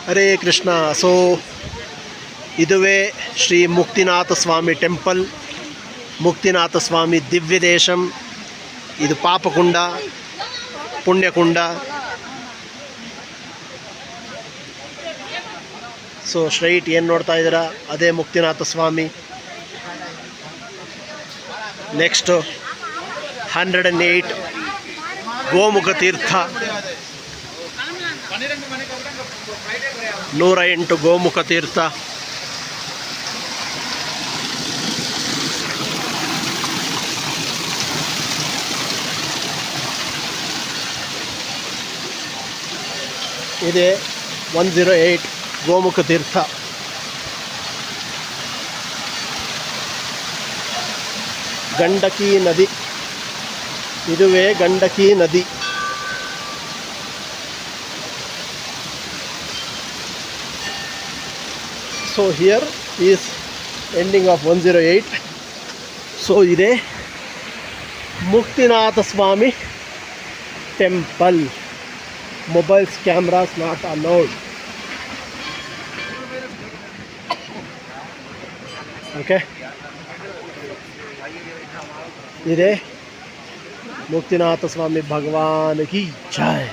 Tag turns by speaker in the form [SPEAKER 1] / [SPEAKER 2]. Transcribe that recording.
[SPEAKER 1] Hare Krishna. So ಇದುವೇ Shri Muktinath Swami temple, Muktinath ಸ್ವಾಮಿ ದಿವ್ಯ ದೇಶಂ. ಇದು ಪಾಪಕುಂಡ, ಪುಣ್ಯಕುಂಡ. ಸೊ ಸ್ಟ್ರೈಟ್ ಏನು ನೋಡ್ತಾ ಇದ್ದೀರಾ ಅದೇ ಮುಕ್ತಿನಾಥ ಸ್ವಾಮಿ. ನೆಕ್ಸ್ಟ್ 108 ಗೋಮುಖ ತೀರ್ಥ, 108 ಗೋಮುಖ ತೀರ್ಥ. ಇದೆ 108 ಗೋಮುಖ ತೀರ್ಥ. ಗಂಡಕಿ ನದಿ, ಇದುವೇ ಗಂಡಕಿ ನದಿ. So here is ending of 108. So ಇದೆ Muktinath Swami temple. Mobiles cameras not allowed. Okay, ಇದೆ ಮುಕ್ತಿನಾಥ ಸ್ವಾಮಿ ಭಗವಾನ್ ಕಿ ಜೈ.